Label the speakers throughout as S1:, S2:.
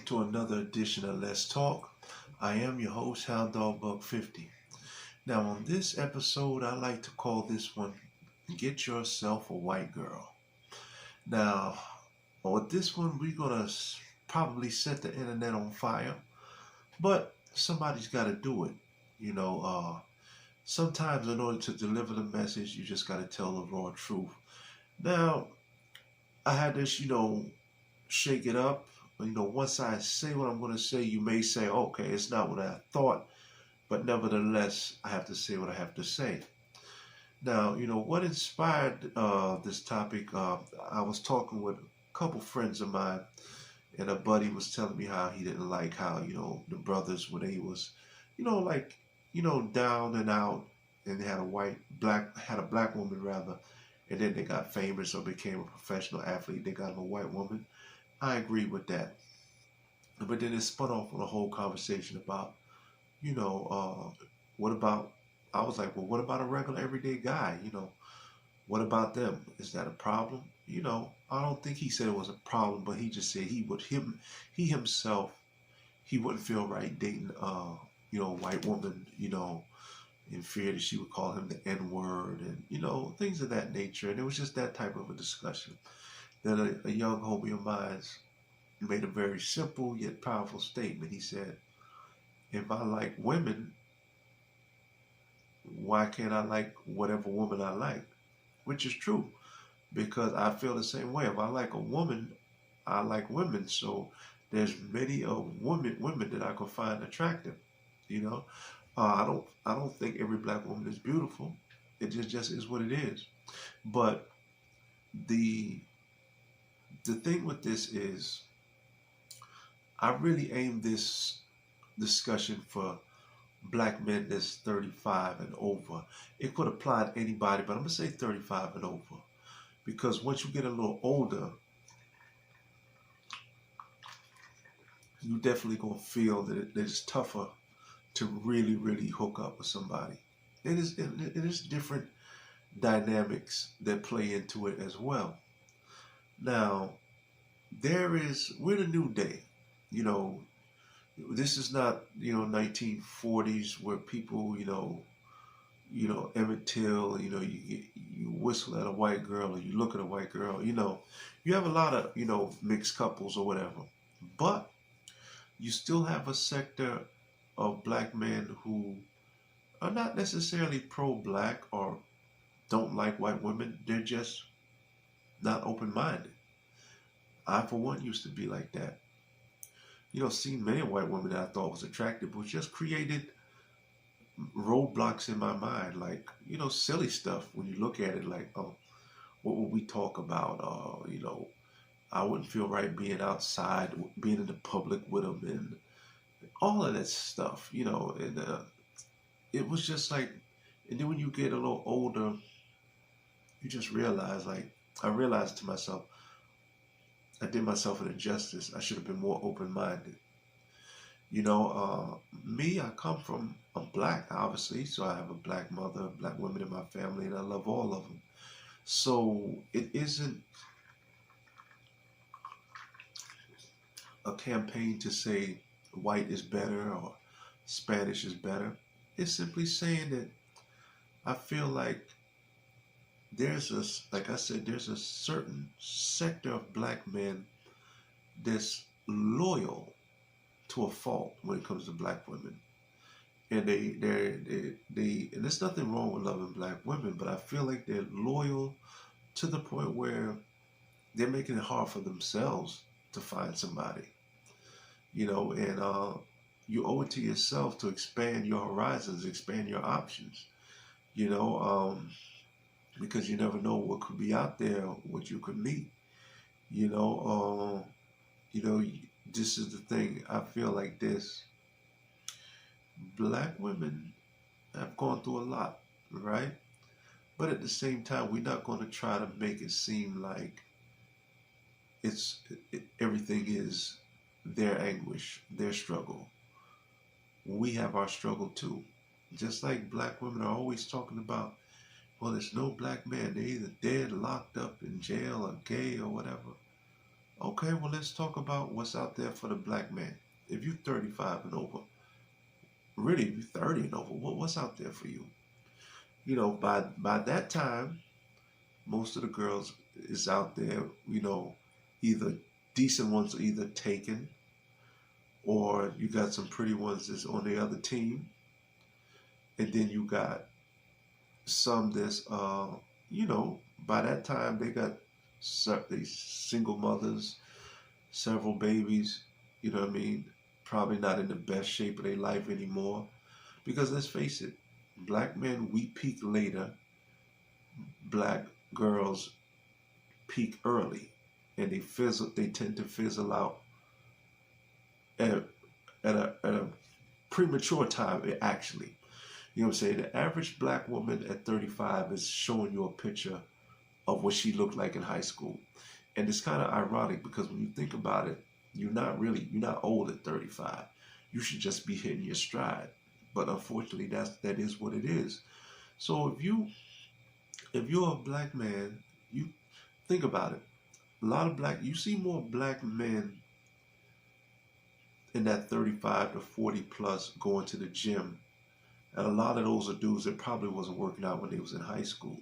S1: to another edition of Let's Talk. I am your host, Hound Dog Buck 50. Now, on this episode, I like to call this one Get Yourself a White Girl. Now, with this one, we're going to probably set the internet on fire, but somebody's got to do it. You know, sometimes in order to deliver the message, you just got to tell the raw truth. Now, I had this, shake it up. Once I say what I'm going to say, you may say, okay, it's not what I thought, but nevertheless, I have to say what I have to say. Now, what inspired this topic? I was talking with a couple friends of mine, and a buddy was telling me how he didn't like how, the brothers, when they was, down and out, and they had a black woman rather, and then they got famous or became a professional athlete, they got a white woman. I agree with that. But then it spun off on a whole conversation about, what about, I was like, well, what about a regular everyday guy? What about them? Is that a problem? I don't think he said it was a problem, but he just said he himself, he wouldn't feel right dating, a white woman, in fear that she would call him the N-word and, things of that nature. And it was just that type of a discussion. Then a young homie of mine made a very simple yet powerful statement. He said, if I like women, why can't I like whatever woman I like? Which is true, because I feel the same way. If I like a woman, I like women. So there's many women that I could find attractive. I don't think every black woman is beautiful. It just is what it is. But the thing with this is, I really aim this discussion for black men that's 35 and over. It could apply to anybody, but I'm going to say 35 and over. Because once you get a little older, you definitely going to feel that it's tougher to really, really hook up with somebody. It is different dynamics that play into it as well. Now, we're in a new day. This is not, 1940s where people, Emmett Till, you whistle at a white girl or you look at a white girl, you have a lot of, mixed couples or whatever. But you still have a sector of black men who are not necessarily pro-black or don't like white women. They're just not open-minded. I, for one, used to be like that. Seen many white women that I thought was attractive, but just created roadblocks in my mind, like, silly stuff when you look at it, like, oh, what would we talk about? I wouldn't feel right being outside, being in the public with them, and all of that stuff, and it was just like, and then when you get a little older, you just realize, like, I realized to myself, I did myself an injustice. I should have been more open-minded. Me, I'm black, obviously, so I have a black mother, black women in my family, and I love all of them. So it isn't a campaign to say white is better or Spanish is better. It's simply saying that I feel like like I said, there's a certain sector of black men that's loyal to a fault when it comes to black women. And and there's nothing wrong with loving black women, but I feel like they're loyal to the point where they're making it hard for themselves to find somebody. And you owe it to yourself to expand your horizons, expand your options. You know, because you never know what could be out there, what you could meet. You know, this is the thing. I feel like this. Black women have gone through a lot, right? But at the same time, we're not going to try to make it seem like everything is their anguish, their struggle. We have our struggle too. Just like black women are always talking about, well, there's no black man. They're either dead, locked up in jail, or gay, or whatever. Okay, well, let's talk about what's out there for the black man. If you're 35 and over, really, if you're 30 and over, what's out there for you? By that time, most of the girls is out there, either decent ones are either taken or you got some pretty ones that's on the other team, and then you got some that's by that time they got they single mothers, several babies, you know what I mean? Probably not in the best shape of their life anymore. Because let's face it, black men we peak later, black girls peak early, and they tend to fizzle out at a premature time actually. You know what I'm saying? The average black woman at 35 is showing you a picture of what she looked like in high school. And it's kind of ironic because when you think about it, you're not old at 35. You should just be hitting your stride. But unfortunately, that is what it is. So if you're a black man, you think about it. You see more black men in that 35 to 40 plus going to the gym. And a lot of those are dudes that probably wasn't working out when they was in high school.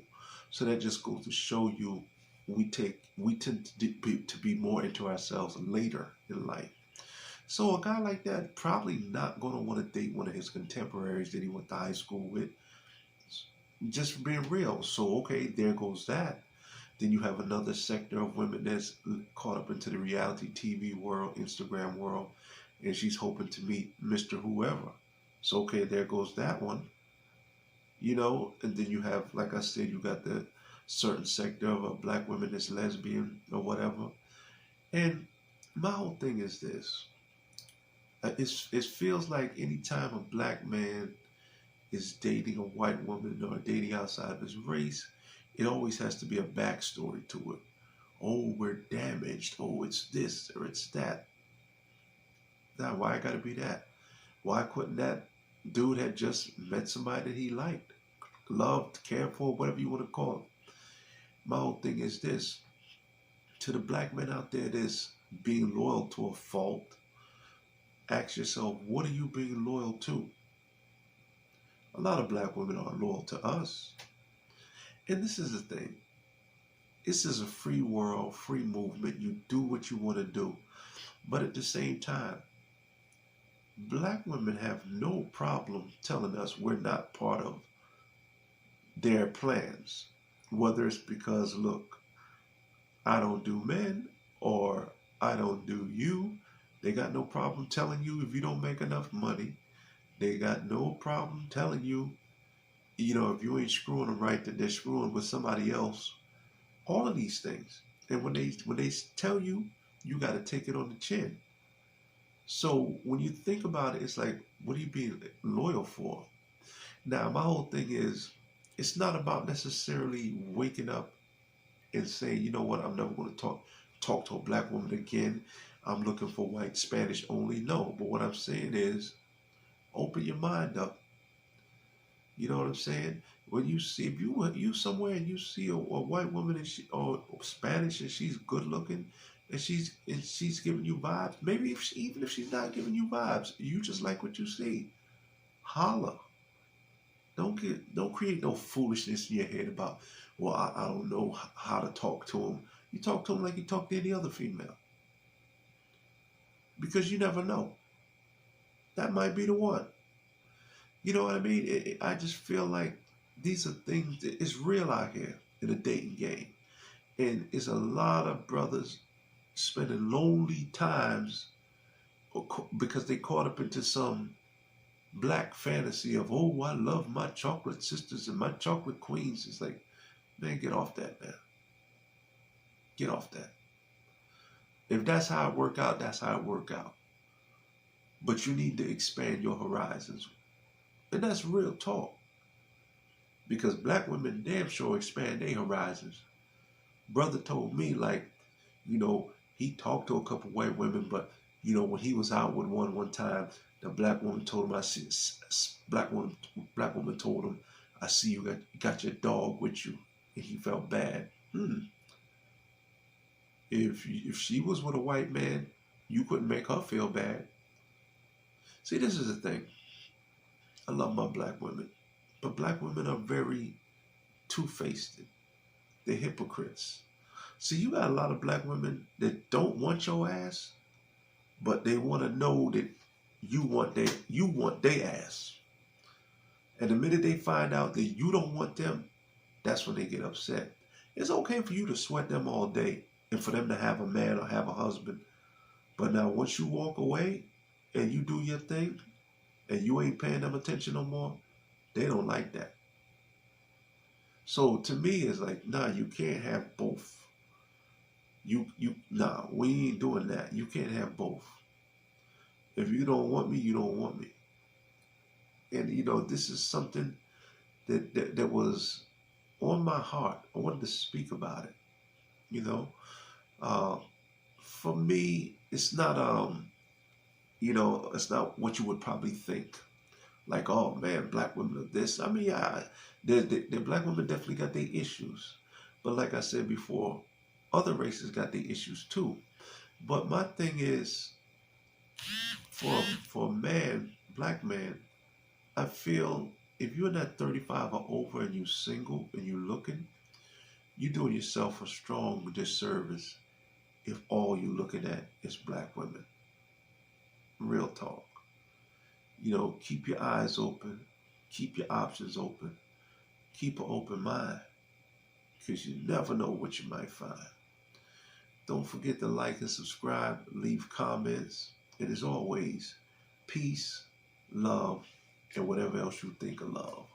S1: So that just goes to show you we tend to be more into ourselves later in life. So a guy like that probably not going to want to date one of his contemporaries that he went to high school with. Just for being real. So okay, there goes that. Then you have another sector of women that's caught up into the reality TV world, Instagram world, and she's hoping to meet Mr. Whoever. So okay, there goes that one. And then you have, like I said, you got the certain sector of a black woman that's lesbian or whatever. And my whole thing is this. It feels like anytime a black man is dating a white woman or dating outside of his race, it always has to be a backstory to it. Oh, we're damaged. Oh, it's this or it's that. Now, why I gotta be that? Why couldn't that dude had just met somebody that he liked, loved, cared for, whatever you want to call it? My whole thing is this. To the black men out there that's being loyal to a fault, ask yourself, what are you being loyal to? A lot of black women are loyal to us. And this is the thing. This is a free world, free movement. You do what you want to do. But at the same time, black women have no problem telling us we're not part of their plans. Whether it's because, look, I don't do men or I don't do you. They got no problem telling you if you don't make enough money. They got no problem telling you, if you ain't screwing them right, that they're screwing with somebody else. All of these things. And when they tell you, you got to take it on the chin. So when you think about it, it's like, what are you being loyal for? Now, my whole thing is, it's not about necessarily waking up and saying, you know what, I'm never going to talk to a black woman again. I'm looking for white Spanish only. No, but what I'm saying is, open your mind up. You know what I'm saying? When you see, if you somewhere and you see a white woman or Spanish and she's good looking and she's giving you vibes, maybe even if she's not giving you vibes, you just like what you see. Holla. Don't create no foolishness in your head about, well, I don't know how to talk to him. You talk to him like you talk to any other female. Because you never know. That might be the one. You know what I mean? I just feel like these are things that it's real out here in the dating game. And it's a lot of brothers spending lonely times because they caught up into some black fantasy of, oh, I love my chocolate sisters and my chocolate queens. It's like, man, get off that, man. Get off that. If that's how it work out, that's how it work out. But you need to expand your horizons. And that's real talk. Because black women damn sure expand their horizons. Brother told me, like, he talked to a couple white women, but, when he was out with one time, the black woman told him, black woman told him, I see you got your dog with you. And he felt bad. If she was with a white man, you couldn't make her feel bad. See, this is the thing. I love my black women, but black women are very two-faced. They're hypocrites. See, you got a lot of black women that don't want your ass, but they want to know that you want their ass. And the minute they find out that you don't want them, that's when they get upset. It's okay for you to sweat them all day and for them to have a man or have a husband. But now once you walk away and you do your thing and you ain't paying them attention no more, they don't like that. So to me, it's like, nah, you can't have both. Nah, we ain't doing that. You can't have both. If you don't want me, you don't want me. And this is something that was on my heart. I wanted to speak about it. You know, uh, for me, it's not it's not what you would probably think. Like, oh man, black women are this. I mean, the black women definitely got their issues, but like I said before, other races got their issues too. But my thing is, for a man, black man, I feel if you're not 35 or over and you single and you looking, you're doing yourself a strong disservice if all you're looking at is black women. Real talk. Keep your eyes open, keep your options open, keep an open mind, because you never know what you might find. Don't forget to like and subscribe, leave comments, and as always, peace, love, and whatever else you think of love.